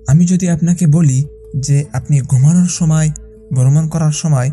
আমি যদি আপনাকে বলি যে আপনি ঘুমানোর সময়, ভ্রমণ করার সময়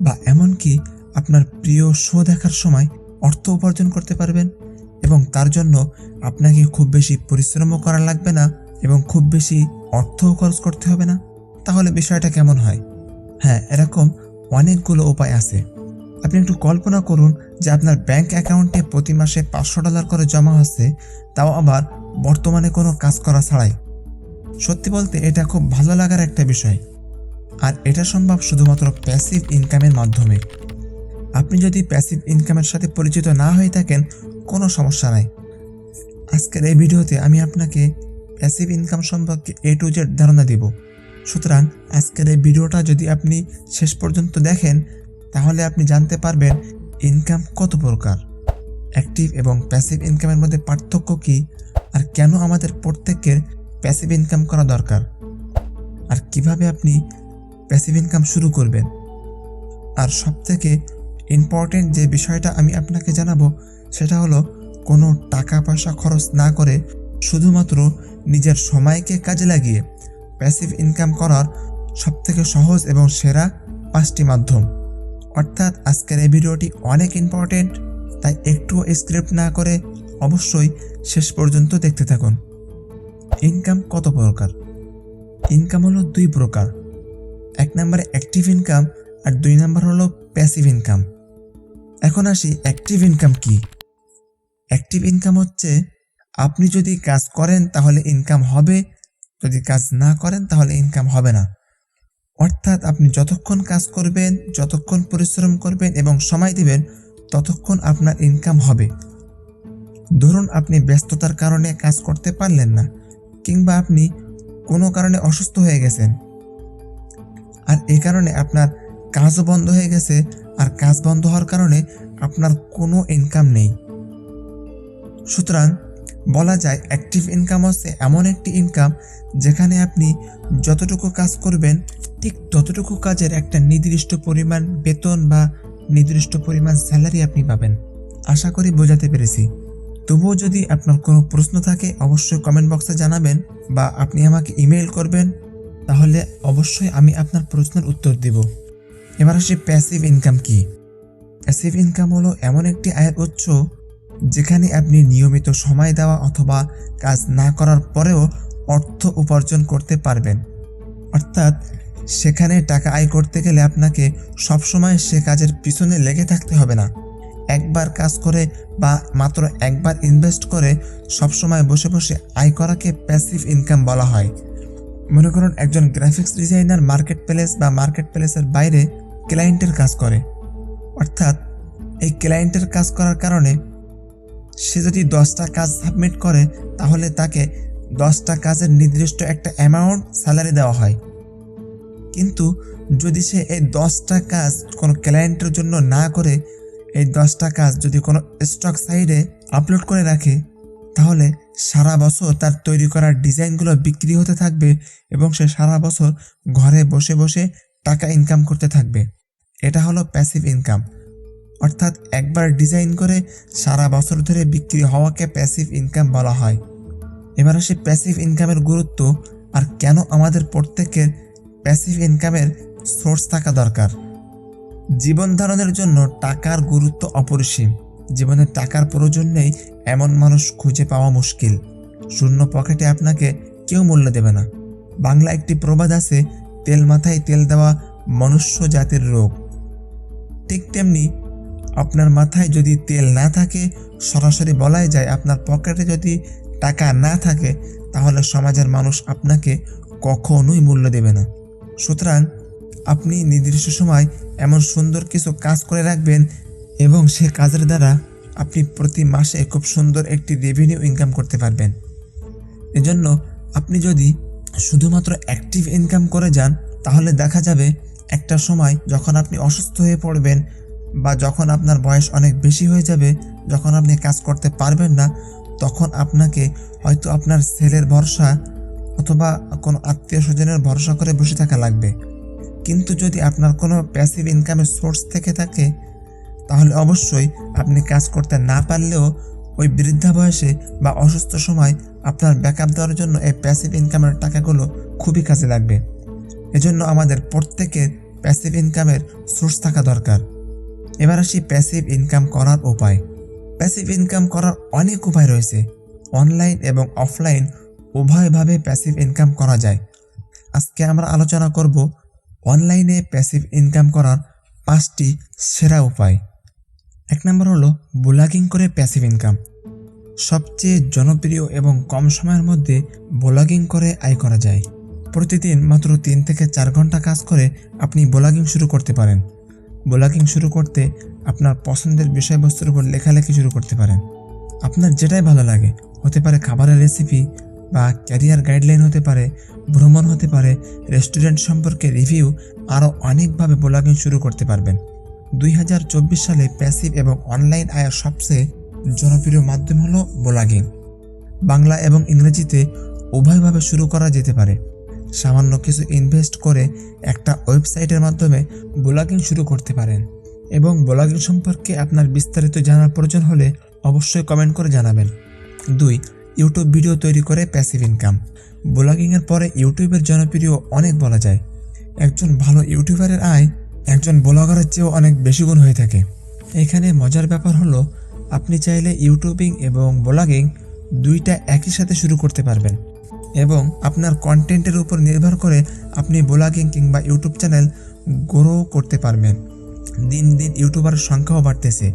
বা এমনকি আপনার প্রিয় শো দেখার সময় অর্থ উপার্জন করতে পারবেন এবং তার জন্য আপনাকে খুব বেশি পরিশ্রমও করা লাগবে না এবং খুব বেশি অর্থও খরচ করতে হবে না, তাহলে বিষয়টা কেমন হয়? হ্যাঁ, এরকম অনেকগুলো উপায় আছে। আপনি একটু কল্পনা করুন যে আপনার ব্যাংক অ্যাকাউন্টে প্রতি মাসে $500 করে জমা হচ্ছে, তাও আবার বর্তমানে কোনো কাজ করা ছাড়াই। সত্যি বলতে এটা খুব ভালো লাগার একটা বিষয়, আর এটা সম্ভব শুধুমাত্র প্যাসিভ ইনকামের মাধ্যমে। আপনি যদি প্যাসিভ ইনকামের সাথে পরিচিত না হয়ে থাকেন, কোনো সমস্যা নাই। আজকের এই ভিডিওতে আমি আপনাকে প্যাসিভ ইনকাম সম্পর্কে A to Z ধারণা দেব। সুতরাং আজকের এই ভিডিওটা যদি আপনি শেষ পর্যন্ত দেখেন, তাহলে আপনি জানতে পারবেন ইনকাম কত প্রকার, অ্যাক্টিভ এবং প্যাসিভ ইনকামের মধ্যে পার্থক্য কী, আর কেন আমাদের প্রত্যেকের প্যাসিভ ইনকাম করা দরকার, আর কিভাবে আপনি প্যাসিভ ইনকাম শুরু করবেন। আর সবথেকে ইম্পর্টেন্ট যে বিষয়টা আমি আপনাকে জানাবো সেটা হলো কোনো টাকা পয়সা খরচ না করে শুধুমাত্র নিজের সময়কে কাজে লাগিয়ে প্যাসিভ ইনকাম করার সবথেকে সহজ এবং সেরা 5টি মাধ্যম। অর্থাৎ আজকের এই ভিডিওটি অনেক ইম্পর্টেন্ট, তাই একটুও স্ক্রিপ্ট না করে অবশ্যই শেষ পর্যন্ত দেখতে থাকুন। ইনকাম কত প্রকার? ইনকাম হলো 2 প্রকার। 1 নম্বরে অ্যাক্টিভ ইনকাম আর 2 নম্বর হলো প্যাসিভ ইনকাম। এখন আসি অ্যাক্টিভ ইনকাম কি। অ্যাক্টিভ ইনকাম হচ্ছে আপনি যদি কাজ করেন তাহলে ইনকাম হবে, যদি কাজ না করেন তাহলে ইনকাম হবে না। অর্থাৎ আপনি যতক্ষণ কাজ করবেন, যতক্ষণ পরিশ্রম করবেন এবং সময় দিবেন, ততক্ষণ আপনার ইনকাম হবে। ধরুন আপনি ব্যস্ততার কারণে কাজ করতে পারলেন না, কিংবা আপনি কোনো কারণে অসুস্থ হয়ে গেছেন, আর এই কারণে আপনার কাজও বন্ধ হয়ে গেছে, আর কাজ বন্ধ হওয়ার কারণে আপনার কোনো ইনকাম নেই। সুতরাং বলা যায় অ্যাক্টিভ ইনকাম হচ্ছে এমন একটি ইনকাম যেখানে আপনি যতটুকু কাজ করবেন ঠিক ততটুকু কাজের একটা নির্দিষ্ট পরিমাণ বেতন বা নির্দিষ্ট পরিমাণ স্যালারি আপনি পাবেন। আশা করি বোঝাতে পেরেছি। তবুও যদি আপনার কোনো প্রশ্ন থাকে অবশ্যই কমেন্ট বক্সে জানাবেন, বা আপনি আমাকে ইমেল করবেন, তাহলে অবশ্যই আমি আপনার প্রশ্নের উত্তর দেব। এবার আসি প্যাসিভ ইনকাম কি। প্যাসিভ ইনকাম হলো এমন একটি আয়ের উৎস যেখানে আপনি নিয়মিত সময় দেওয়া অথবা কাজ না করার পরেও অর্থ উপার্জন করতে পারবেন। অর্থাৎ সেখানে টাকা আয় করতে গেলে আপনাকে সবসময় সে কাজের পিছনে লেগে থাকতে হবে না। একবার কাজ করে বা মাত্র একবার ইনভেস্ট করে সবসময় বসে বসে আয় করাকে প্যাসিভ ইনকাম বলা হয়। মনে করুন একজন গ্রাফিক্স ডিজাইনার মার্কেট প্লেস বা মার্কেট প্লেসের বাইরে ক্লায়েন্টের কাজ করে। অর্থাৎ এই ক্লায়েন্টের কাজ করার কারণে সে যদি 10টা কাজ সাবমিট করে, তাহলে তাকে 10টা কাজের নির্দিষ্ট একটা অ্যামাউন্ট স্যালারি দেওয়া হয়। কিন্তু যদি সে এই 10টা কাজ কোনো ক্লায়েন্টের জন্য না করে এই 10টা কাজ যদি কোনো স্টক সাইটে আপলোড করে রাখে, তাহলে সারা বছর তার তৈরি করা ডিজাইনগুলো বিক্রি হতে থাকবে এবং সে সারা বছর ঘরে বসে বসে টাকা ইনকাম করতে থাকবে। এটা হলো প্যাসিভ ইনকাম। অর্থাৎ একবার ডিজাইন করে সারা বছর ধরে বিক্রি হওয়াকে প্যাসিভ ইনকাম বলা হয়। এবার আসি প্যাসিভ ইনকামের গুরুত্ব আর কেন আমাদের প্রত্যেকের প্যাসিভ ইনকামের সোর্স থাকা দরকার। জীবন ধারণের জন্য টাকার গুরুত্ব অপরিসীম। জীবনে টাকার প্রয়োজন নেই এমন মানুষ খুঁজে পাওয়া মুশকিল। শূন্য পকেটে আপনাকে কেউ মূল্য দেবে না। বাংলা একটি প্রবাদ আছে, তেল মাথায় তেল দেওয়া মনুষ্য জাতির রোগ। ঠিক তেমনি আপনার মাথায় যদি তেল না থাকে, সরাসরি বলাই যায় আপনার পকেটে যদি টাকা না থাকে, তাহলে সমাজের মানুষ আপনাকে কখনোই মূল্য দেবে না। সুতরাং আপনি নির্দিষ্ট সময় এমন সুন্দর কিছু কাজ করে রাখবেন এবং সে কাজের দ্বারা আপনি প্রতি মাসে খুব সুন্দর একটি রেভিনিউ ইনকাম করতে পারবেন। এজন্য আপনি যদি শুধুমাত্র অ্যাক্টিভ ইনকাম করে যান, তাহলে দেখা যাবে একটা সময় যখন আপনি অসুস্থ হয়ে পড়বেন বা যখন আপনার বয়স অনেক বেশি হয়ে যাবে, যখন আপনি কাজ করতে পারবেন না, তখন আপনাকে হয়তো আপনার ছেলের ভরসা অথবা কোনো আত্মীয় স্বজনের ভরসা করে বসে থাকা লাগবে। কিন্তু যদি আপনার কোনো প্যাসিভ ইনকামের সোর্স থেকে থাকে, তাহলে অবশ্যই আপনি কাজ করতে না পারলেও ওই বৃদ্ধা বয়সে বা অসুস্থ সময় আপনার ব্যাকআপ দেওয়ার জন্য এই প্যাসিভ ইনকামের টাকাগুলো খুবই কাজে লাগবে। এজন্য আমাদের প্রত্যেকের প্যাসিভ ইনকামের সোর্স থাকা দরকার। এবার আসি প্যাসিভ ইনকাম করার উপায়। প্যাসিভ ইনকাম করার অনেক উপায় রয়েছে। অনলাইন এবং অফলাইন উভয়ভাবে প্যাসিভ ইনকাম করা যায়। আজকে আমরা আলোচনা করব অনলাইনে প্যাসিভ ইনকাম করার 5টি সেরা উপায়। 1 নম্বর হলো ব্লগিং করে প্যাসিভ ইনকাম। সবচেয়ে জনপ্রিয় এবং কম সময়ের মধ্যে ব্লগিং করে আয় করা যায়। প্রতিদিন মাত্র 3 থেকে 4 ঘন্টা কাজ করে আপনি ব্লগিং শুরু করতে পারেন। ব্লগিং শুরু করতে আপনার পছন্দের বিষয়বস্তুর উপর লেখালেখি শুরু করতে পারেন। আপনার যেটাই ভালো লাগে, হতে পারে খাবারের রেসিপি বা ক্যারিয়ার গাইডলাইন, হতে পারে ভ্রমণ, হতে পারে রেস্টুরেন্ট সম্পর্কে রিভিউ, আরও অনেকভাবে ব্লগিং শুরু করতে পারবেন। 2024 সালে প্যাসিভ এবং অনলাইন আয়ের সবচেয়ে জনপ্রিয় মাধ্যম হলো ব্লগিং। বাংলা এবং ইংরেজিতে উভয়ভাবে শুরু করা যেতে পারে। সামান্য কিছু ইনভেস্ট করে একটা ওয়েবসাইটের মাধ্যমে ব্লগিং শুরু করতে পারেন। এবং ব্লগিং সম্পর্কে আপনার বিস্তারিত জানার প্রয়োজন হলে অবশ্যই কমেন্ট করে জানাবেন। 2. ইউটিউব ভিডিও তৈরি করে প্যাসিভ ইনকাম। ব্লগিংয়ের পরে ইউটিউবের জনপ্রিয় অনেক বলা যায়। একজন ভালো ইউটিউবারের আয় একজন ব্লগারের চেয়েও অনেক বেশি গুণ হয়ে থাকে। এখানে মজার ব্যাপার হলো আপনি চাইলে ইউটিউবিং এবং ব্লগিং দুইটা একই সাথে শুরু করতে পারবেন এবং আপনার কন্টেন্টের উপর নির্ভর করে আপনি ব্লগিং কিংবা ইউটিউব চ্যানেল গ্রো করতে পারবেন। দিন দিন ইউটিউবারের সংখ্যাও বাড়তেছে।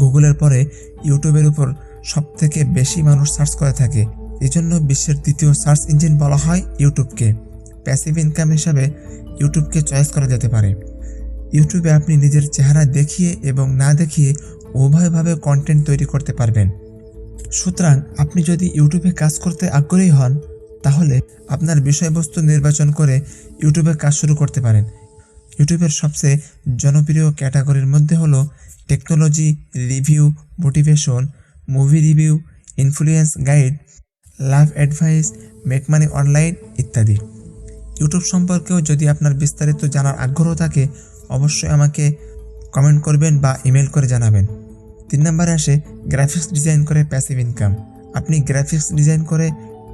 গুগলের পরে ইউটিউবের উপর সবথেকে বেশি মানুষ সার্চ করে থাকে। এজন্য বিশ্বের দ্বিতীয় সার্চ ইঞ্জিন বলা হয় ইউটিউবকে। প্যাসিভ ইনকাম হিসাবে ইউটিউবকে চয়েস করা যেতে পারে। ইউটিউবে আপনি নিজের চেহারা দেখিয়ে এবং না দেখিয়ে উভয়ভাবে কন্টেন্ট তৈরি করতে পারবেন। সুতরাং আপনি যদি ইউটিউবে কাজ করতে আগ্রহী হন, তাহলে আপনার বিষয়বস্তু নির্বাচন করে ইউটিউবে কাজ শুরু করতে পারেন। ইউটিউবের সবচেয়ে জনপ্রিয় ক্যাটাগরির মধ্যে হলো technology, review, motivation, movie review, influence guide, love advice, make money online ইত্যাদি। ইউটিউব সম্পর্কেও যদি আপনার বিস্তারিত জানার আগ্রহ থাকে, অবশ্যই আমাকে কমেন্ট করবেন বা ইমেল করে জানাবেন। 3 নম্বরে আসে গ্রাফিক্স ডিজাইন করে প্যাসিভ ইনকাম। আপনি গ্রাফিক্স ডিজাইন করে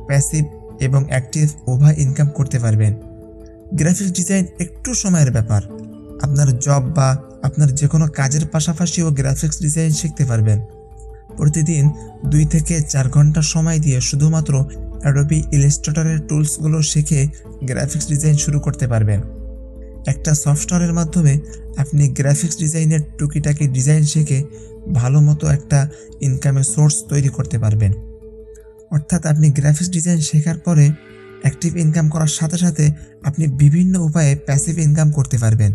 প্যাসিভ এবং অ্যাক্টিভ উভয় ইনকাম করতে পারবেন। গ্রাফিক্স ডিজাইন একটু সময়ের ব্যাপার। আপনার জব বা আপনার যে কোনো কাজের পাশাপাশিও গ্রাফিক্স ডিজাইন শিখতে পারবেন। প্রতিদিন 2 থেকে 4 ঘন্টা সময় দিয়ে শুধুমাত্র অ্যাডোবি ইলাস্ট্রেটরের টুলসগুলো শিখে গ্রাফিক্স ডিজাইন শুরু করতে পারবেন। একটা সফটওয়্যারের মাধ্যমে আপনি গ্রাফিক্স ডিজাইনের টুকিটাকি ডিজাইন শিখে ভালো মতো একটা ইনকামের সোর্স তৈরি করতে পারবেন। অর্থাৎ আপনি গ্রাফিক্স ডিজাইন শেখার পরে অ্যাক্টিভ ইনকাম করার সাথে সাথে আপনি বিভিন্ন উপায়ে প্যাসিভ ইনকাম করতে পারবেন।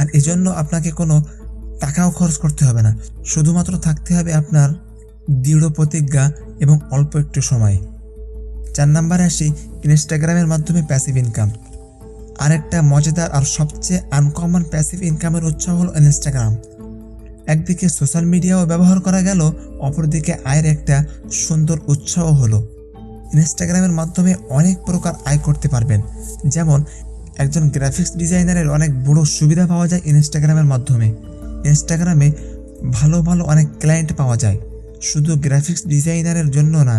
আর এজন্য আপনাকে কোনো টাকাও খরচ করতে হবে না, শুধুমাত্র থাকতে হবে আপনার দৃঢ় প্রতিজ্ঞা এবং অল্প একটু সময়। 4 নম্বরে আসি ইনস্টাগ্রামের মাধ্যমে প্যাসিভ ইনকাম। আরেকটা মজাদার আর সবচেয়ে আনকমন প্যাসিভ ইনকামের উৎস হলো ইনস্টাগ্রাম। একদিকে সোশ্যাল মিডিয়াও ব্যবহার করা গেল, অপরদিকে আয়ের একটা সুন্দর উৎসও হলো। ইনস্টাগ্রামের মাধ্যমে অনেক প্রকার আয় করতে পারবেন। যেমন একজন গ্রাফিক্স ডিজাইনারের অনেক বড় সুবিধা পাওয়া যায় ইনস্টাগ্রামের মাধ্যমে। ইনস্টাগ্রামে ভালো ভালো অনেক ক্লায়েন্ট পাওয়া যায়। শুধু গ্রাফিক্স ডিজাইনারের জন্য না,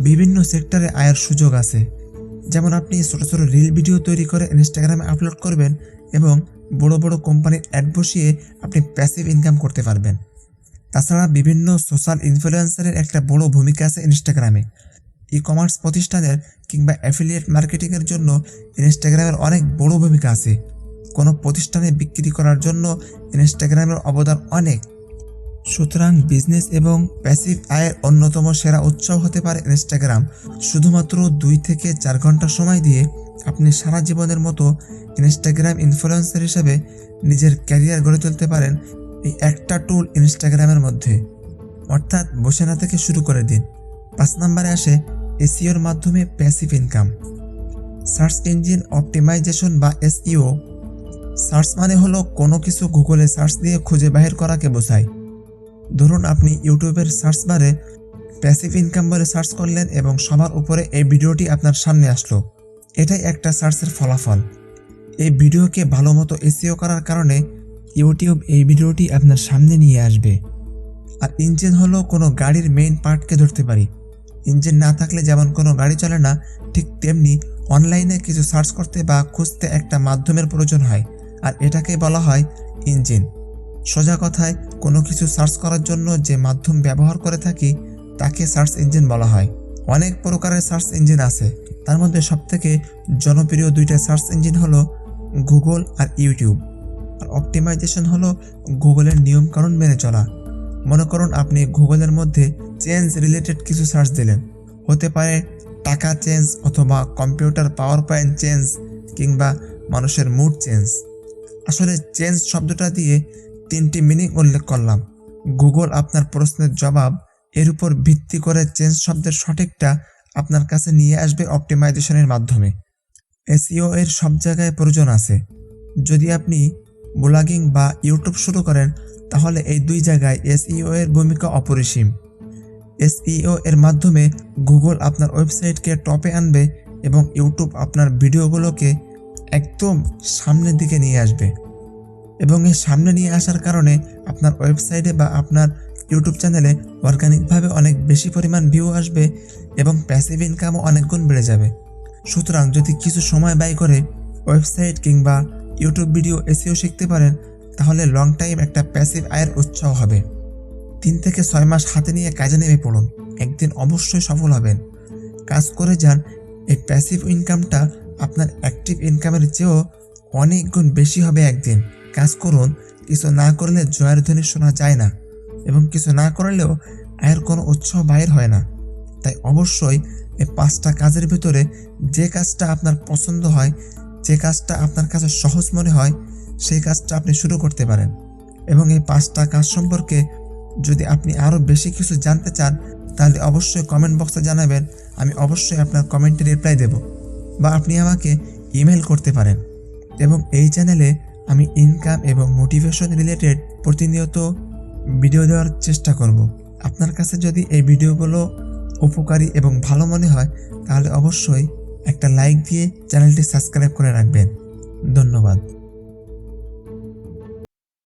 বিভিন্ন সেক্টরে আয়ের সুযোগ আছে। যেমন আপনি ছোটো ছোটো রিল ভিডিও তৈরি করে ইনস্টাগ্রামে আপলোড করবেন এবং বড় বড় কোম্পানির অ্যাড বসিয়ে আপনি প্যাসিভ ইনকাম করতে পারবেন। তাছাড়া বিভিন্ন সোশ্যাল ইনফ্লুয়েন্সারের একটা বড় ভূমিকা আছে ইনস্টাগ্রামে। ই কমার্স প্রতিষ্ঠানের কিংবা অ্যাফিলিয়েট মার্কেটিংয়ের জন্য ইনস্টাগ্রামের অনেক বড় ভূমিকা আছে। কোনো প্রতিষ্ঠানে বিক্রি করার জন্য ইনস্টাগ্রামের অবদান অনেক। সুতরাং বিজনেস এবং প্যাসিভ আয়ের অন্যতম সেরা উৎস হতে পারে ইনস্টাগ্রাম। শুধুমাত্র 2 থেকে 4 ঘন্টা সময় দিয়ে আপনি সারা জীবনের মতো ইনস্টাগ্রাম ইনফ্লুয়েন্সার হিসেবে নিজের ক্যারিয়ার গড়ে তুলতে পারেন এই একটা টুল ইনস্টাগ্রামের মধ্যে। অর্থাৎ বসে না থেকে শুরু করে দিন। 5 নম্বরে আসে এসইওর মাধ্যমে passive income. Search engine optimisation বা এসইও। সার্চ মানে হলো কোনো কিছু গুগলে সার্চ দিয়ে খুঁজে বাহির করাকে বোঝায়। ধরুন আপনি ইউটিউবের সার্চ বারে প্যাসিভ ইনকাম বলে সার্চ করলেন এবং সবার উপরে এই ভিডিওটি আপনার সামনে আসলো। এটাই একটা সার্চের ফলাফল। এই ভিডিওকে ভালো মতো এসইও করার কারণে ইউটিউব এই ভিডিওটি আপনার সামনে নিয়ে আসবে। আর ইঞ্জিন হলো কোনো গাড়ির মেইন পার্টকে ধরতে পারি। ইঞ্জিন না থাকলে যেমন কোনো গাড়ি চলে না, ঠিক তেমনি অনলাইনে কিছু সার্চ করতে বা খুঁজতে একটা মাধ্যমের প্রয়োজন হয়, আর এটাকেই বলা হয় ইঞ্জিন। সোজা কথায় কোনো কিছু সার্চ করার জন্য যে মাধ্যম ব্যবহার করে থাকি তাকে সার্চ ইঞ্জিন বলা হয়। অনেক প্রকারের সার্চ ইঞ্জিন আছে, তার মধ্যে সবথেকে জনপ্রিয় দুইটা সার্চ ইঞ্জিন হলো গুগল আর ইউটিউব। আর অপটিমাইজেশন হলো গুগলের নিয়মকানুন মেনে চলা। মনে করুন আপনি গুগলের মধ্যে চেঞ্জ রিলেটেড কিছু সার্চ দিলেন, হতে পারে টাকা চেঞ্জ অথবা কম্পিউটার পাওয়ার পয়েন্ট চেঞ্জ কিংবা মানুষের মুড চেঞ্জ। আসলে চেঞ্জ শব্দটা দিয়ে 3টি মিনিং উল্লেখ করলাম। গুগল আপনার প্রশ্নের জবাব এর উপর ভিত্তি করে চেঞ্জ শব্দের সঠিকটা আপনার কাছে নিয়ে আসবে অপটিমাইজেশনের মাধ্যমে। এসইও এর সব জায়গায় প্রয়োজন আছে। যদি আপনি ব্লগিং বা ইউটিউব শুরু করেন তাহলে এই দুই জায়গায় এসইও এর ভূমিকা অপরিসীম। এসইও এর মাধ্যমে গুগল আপনার ওয়েবসাইটকে টপে আনবে এবং ইউটিউব আপনার ভিডিওগুলোকে একদম সামনের দিকে নিয়ে আসবে। এবং এই সামনে নিয়ে আসার কারণে আপনার ওয়েবসাইটে বা আপনার ইউটিউব চ্যানেলে অর্গানিকভাবে অনেক বেশি পরিমাণ ভিউ আসবে এবং প্যাসিভ ইনকামও অনেক গুণ বেড়ে যাবে। সুতরাং যদি কিছু সময় ব্যয় করে ওয়েবসাইট কিংবা ইউটিউব ভিডিও এসইও শিখতে পারেন তাহলে লং টাইম একটা প্যাসিভ আয়ের উৎস হবে। 3 থেকে 6 মাস হাতে নিয়ে কাজে নেমে পড়ুন, একদিন অবশ্যই সফল হবেন। কাজ করে যান, এই প্যাসিভ ইনকামটা আপনার অ্যাক্টিভ ইনকামের চেয়েও অনেক গুণ বেশি হবে একদিন। কাজ করুন, কিছু না করলে জয়ের ধ্বনি শোনা যায় না এবং কিছু না করলেও আয়ের কোনো উৎস বাইর হয় না। তাই অবশ্যই এই 5টা কাজের ভিতরে যে কাজটা আপনার পছন্দ হয়, যে কাজটা আপনার কাছে সহজ মনে হয় সেই কাজটা আপনি শুরু করতে পারেন। এবং এই 5টা কাজ সম্পর্কে যদি আপনি আরও বেশি কিছু জানতে চান তাহলে অবশ্যই কমেন্ট বক্সে জানাবেন, আমি অবশ্যই আপনার কমেন্টে রিপ্লাই দেব, বা আপনি আমাকে ইমেল করতে পারেন। এবং এই চ্যানেলে আমি ইনকাম এবং মোটিভেশন রিলেটেড প্রতিনিয়ত ভিডিও দেওয়ার চেষ্টা করব। আপনার কাছে যদি এই ভিডিওগুলো উপকারী এবং ভালো মনে হয় তাহলে অবশ্যই একটা লাইক দিয়ে চ্যানেলটি সাবস্ক্রাইব করে রাখবেন। ধন্যবাদ।